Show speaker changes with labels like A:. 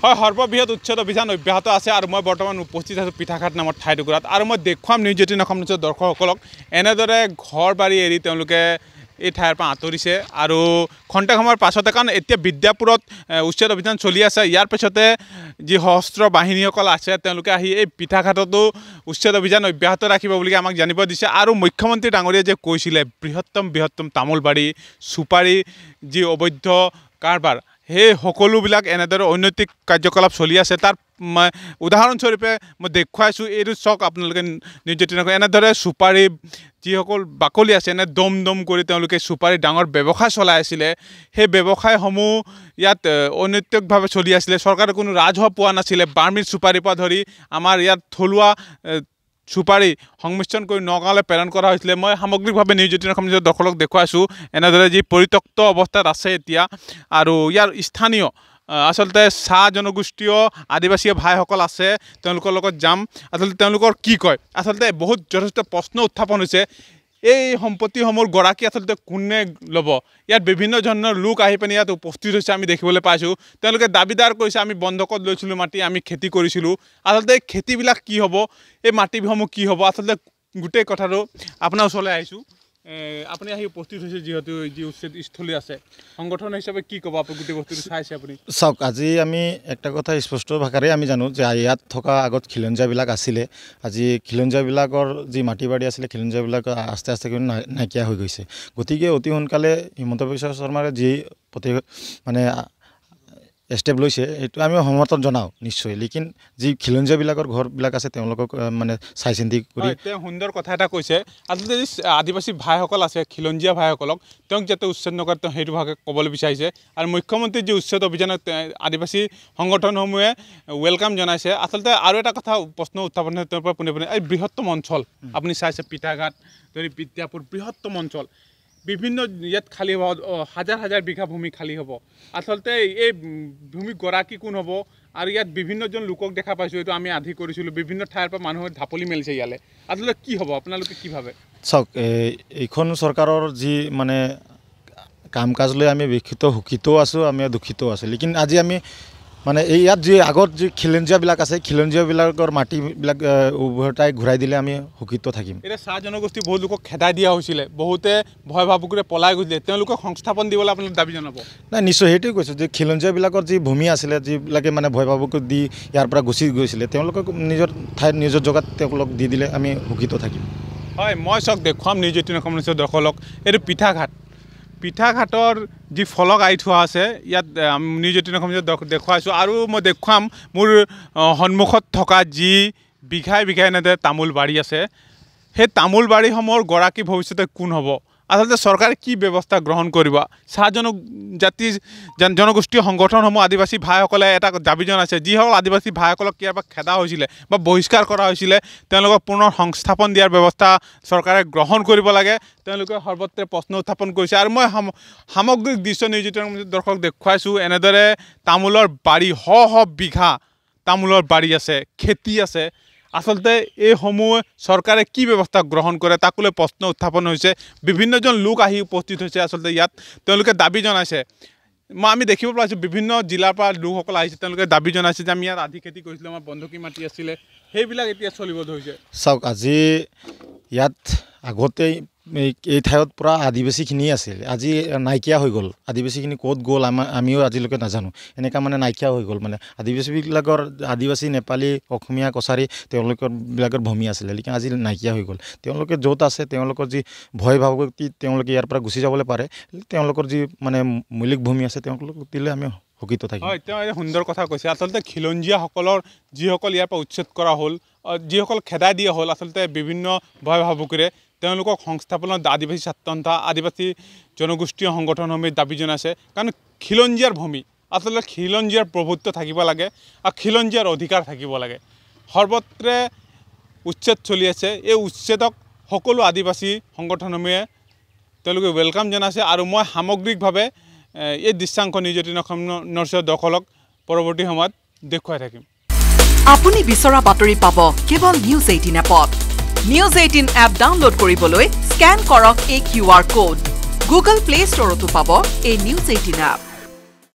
A: হয় সৰ্ববৃহৎ উচ্ছেদ অভিযান অব্যাহত আছে আৰু মই বৰ্তমান উপস্থিত আছোঁ পিঠাঘাট নামৰ ঠাইটুকুৰাত আৰু মই দেখুৱাম নিউজ 18 অসম নিউজৰ দৰ্শকসকলক এনেদৰে ঘৰ বাৰী এৰি তেওঁলোকে এই ঠাইৰ পৰা আঁতৰিছে আৰু ঘণ্টা সময়ৰ পাছতে কাৰণ এতিয়া বিদ্যাপুৰত উচ্ছেদ অভিযান চলি আছে ইয়াৰ পিছতে যি সশস্ত্ৰ বাহিনীসকল আছে তেওঁলোকে আহি এই পিঠাঘাটতো উচ্ছেদ অভিযান অব্যাহত ৰাখিব বুলি আমাক জানিব দিছে আৰু মুখ্যমন্ত্ৰী ডাঙৰীয়াই যে কৈছিলে বৃহত্তম তামোলবাৰী চুপাৰী যি অবৈধ কাৰবাৰ সেই সকলোবিলাক এনেদৰে অনৈতিক কাৰ্যকলাপ চলি আছে তাৰ উদাহৰণস্বৰূপে মই দেখুৱাইছোঁ এইটো চাওক আপোনালোকে নিউজ 18 এনেদৰে চুপাৰী যিসকল বাকলি আছে এনে দম কৰি তেওঁলোকে চুপাৰী ডাঙৰ ব্যৱসায় চলাই আছিলে সেই ব্যৱসায়সমূহ ইয়াত অনৈতিকভাৱে চলি আছিলে চৰকাৰে কোনো ৰাজহ পোৱা নাছিলে বাৰ্মিজ চুপাৰীৰ পৰা ধৰি আমাৰ ইয়াত থলুৱা চুপাৰী সংমিশ্ৰণ কৰি নগাঁৱলৈ প্ৰেৰণ কৰা হৈছিলে মই সামগ্ৰিকভাৱে নিউজ 18 অসম নিউজৰ দৰ্শকক দেখুৱাইছোঁ এনেদৰে যি পৰিত্যক্ত অৱস্থাত আছে এতিয়া আৰু ইয়াৰ স্থানীয় আচলতে চাহ জনগোষ্ঠীয় আদিবাসী ভাইসকল আছে তেওঁলোকৰ লগত যাম আচলতে তেওঁলোকৰ কি কয় আচলতে বহুত যথেষ্ট প্ৰশ্ন উত্থাপন হৈছে এই সম্পত্তিসমূহৰ গৰাকী আচলতে কোনে ল'ব ইয়াত বিভিন্ন ধৰণৰ লোক আহি পিনে ইয়াত উপস্থিত হৈছে আমি দেখিবলৈ পাইছোঁ তেওঁলোকে দাবীদাৰ কৰিছে আমি বন্ধকত লৈছিলোঁ মাটি আমি খেতি কৰিছিলোঁ আচলতে এই খেতিবিলাক কি হ'ব এই মাটিসমূহ কি হ'ব আচলতে গোটেই কথাটো আপোনাৰ ওচৰলৈ আহিছোঁ আপুনি আহি উপস্থিত হৈছে যেহেতু যি উচ্ছেদ স্থলী আছে সংগঠন হিচাপে কি ক'ব আপুনি গোটেই বস্তুটো চাইছে আপুনি
B: চাওক আজি আমি একটা কথা স্পষ্ট ভাষাৰে আমি জানো যে ইয়াত থকা আগত খিলঞ্জীয়াবিলাক আছিলে আজি খিলঞ্জীয়াবিলাকৰ যি মাটি বাৰী আছিলে খিলঞ্জীয়াবিলাক আস্তে আস্তে নাইকিয়া হৈ গৈছে গতিকে অতি সোনকালে হিমন্ত বিশ্ব শৰ্মাৰে যি মানে ষ্টেপ লৈছে এইটো আমি সমৰ্থন জনাওঁ নিশ্চয় লেকিন যি খিলঞ্জীয়াবিলাকৰ ঘৰবিলাক আছে তেওঁলোকক মানে চাই চিন্তি কৰি
A: তেওঁ সুন্দৰ কথা এটা কৈছে আচলতে যি আদিবাসী ভাইসকল আছে খিলঞ্জীয়া ভাইসকলক তেওঁক যাতে উচ্ছেদ নকৰে তেওঁ সেইটো ভাগে ক'বলৈ বিচাৰিছে আৰু মুখ্যমন্ত্ৰী যি উচ্ছেদ অভিযানত আদিবাসী সংগঠনসমূহে ৱেলকাম জনাইছে আচলতে আৰু এটা কথা প্ৰশ্ন উত্থাপন হয় তেওঁৰ পৰা পোনে এই বৃহত্তম অঞ্চল আপুনি চাইছে পিঠাঘাট ধৰি বিদ্যাপুৰ বৃহত্তম অঞ্চল বিভিন্ন ইয়াত খালী হ'ব হাজাৰ বিঘা ভূমি খালী হ'ব আচলতে এই ভূমি গৰাকী কোন হ'ব আৰু ইয়াত বিভিন্নজন লোকক দেখা পাইছোঁ এইটো আমি আধি কৰিছিলোঁ বিভিন্ন ঠাইৰ পৰা মানুহে ঢাপলি মেলিছে ইয়ালৈ আচলতে কি হ'ব আপোনালোকে কি ভাবে
B: চাওক এইখন চৰকাৰৰ যি মানে কাম কাজ লৈ আমি সুখিতও আছোঁ আমি দুখিতও আছোঁ লেকিন আজি আমি মানে ইয়াত যি আগত যি খিলঞ্জীয়াবিলাক আছে খিলঞ্জীয়াবিলাকৰ মাটিবিলাক উভতাই ঘূৰাই দিলে আমি সুখিত থাকিম
A: এতিয়া চাহ জনগোষ্ঠী বহুত লোকক খেদাই দিয়া হৈছিলে বহুতে ভয় ভাবুকিৰে পলাই গৈছিলে তেওঁলোকক সংস্থাপন দিবলৈ আপোনালোকে দাবী জনাব
B: নাই নিশ্চয় সেইটোৱে কৈছোঁ যে খিলঞ্জীয়াবিলাকৰ যি ভূমি আছিলে যিবিলাকে মানে ভয় ভাবুকি দি ইয়াৰ পৰা গুচি গৈছিলে তেওঁলোকক নিজৰ ঠাইত নিজৰ জেগাত তেওঁলোকক দি দিলে আমি সুখিত থাকিম
A: হয় মই চাওক দেখুৱাম নিউজ 18 অসম নিউজৰ দৰ্শকক এইটো পিঠাঘাটৰ যি ফলক আঁৰি থোৱা আছে ইয়াত নিউজ 18 অসম নিউজত দেখুৱাইছোঁ আৰু মই দেখুৱাম মোৰ সন্মুখত থকা যি বিঘাই এনেদৰে তামোল বাৰী আছে সেই তামোল বাৰীসমূহৰ গৰাকী ভৱিষ্যতে কোন হ'ব আচলতে চৰকাৰে কি ব্যৱস্থা গ্ৰহণ কৰিব চাহ জনগোষ্ঠীয় সংগঠনসমূহ আদিবাসী ভাইসকলে এটা দাবী জনাইছে যিসকল আদিবাসী ভাইসকলক ইয়াৰ পৰা খেদা হৈছিলে বা বহিষ্কাৰ কৰা হৈছিলে তেওঁলোকক পুনৰ সংস্থাপন দিয়াৰ ব্যৱস্থা চৰকাৰে গ্ৰহণ কৰিব লাগে তেওঁলোকে সৰ্বত্ৰে প্ৰশ্ন উত্থাপন কৰিছে আৰু মই সামগ্ৰিক দৃশ্য নিউজ 18 দৰ্শক দেখুৱাইছোঁ এনেদৰে তামোলৰ বাৰী শ বিঘা তামোলৰ বাৰী আছে খেতি আছে আচলতে এইসমূহ চৰকাৰে কি ব্যৱস্থা গ্ৰহণ কৰে তাক লৈ প্ৰশ্ন উত্থাপন হৈছে বিভিন্নজন লোক আহি উপস্থিত হৈছে আচলতে ইয়াত তেওঁলোকে দাবী জনাইছে আমি দেখিব পাইছোঁ বিভিন্ন জিলাৰ পৰা লোকসকল আহিছে তেওঁলোকে দাবী জনাইছে যে আমি ইয়াত আধি খেতি কৰিছিলোঁ আমাৰ বন্ধকী মাটি আছিলে সেইবিলাক এতিয়া চলিব ধৰিছে
B: চাওক আজি ইয়াত আগতেই এই ঠাইত পুৰা আদিবাসীখিনি আছিল আজি নাইকিয়া হৈ গ'ল আদিবাসীখিনি ক'ত গ'ল আমিও আজিলৈকে নাজানো এনেকুৱা মানে নাইকিয়া হৈ গ'ল মানে আদিবাসীবিলাকৰ আদিবাসী নেপালী অসমীয়া কছাৰী তেওঁলোকৰবিলাকৰ ভূমি আছিলে লেকিন আজি নাইকিয়া হৈ গ'ল তেওঁলোকে য'ত আছে তেওঁলোকৰ যি ভয় ভাবুকি তেওঁলোকে ইয়াৰ পৰা গুচি যাবলৈ পাৰে তেওঁলোকৰ যি মানে মৌলিক ভূমি আছে তেওঁলোকক দিলে আমি সুখিত থাকিম
A: হয় তেওঁ এটা সুন্দৰ কথা কৈছে আচলতে খিলঞ্জীয়াসকলৰ যিসকল ইয়াৰ পৰা উচ্ছেদ কৰা হ'ল যিসকল খেদাই দিয়া হ'ল আচলতে বিভিন্ন ভয় ভাবুকিৰে তেওঁলোকক সংস্থাপনত আদিবাসী ছাত্ৰ সন্থা আদিবাসী জনগোষ্ঠীয় সংগঠনসমূহে দাবী জনাইছে কাৰণ খিলঞ্জীয়াৰ ভূমি আচলতে খিলঞ্জীয়াৰ প্ৰভুত্ব থাকিব লাগে আৰু খিলঞ্জীয়াৰ অধিকাৰ থাকিব লাগে সৰ্বত্ৰে উচ্ছেদ চলি আছে এই উচ্ছেদক সকলো আদিবাসী সংগঠনসমূহে তেওঁলোকে ৱেলকাম জনাইছে আৰু মই সামগ্ৰিকভাৱে এই দৃশ্যাংশ নিউজ 18 অসম নিউজৰ দৰ্শকক পৰৱৰ্তী সময়ত দেখুৱাই থাকিম
C: আপুনি বিচৰা বাতৰি পাব কেৱল নিউজ 18 এপত নিউজ 18 এপ ডাউনলোড কৰিবলৈ স্ক্যান কৰক এই QR কোড গুগল প্লে ষ্টৰতো পাব এই নিউজ 18 এপ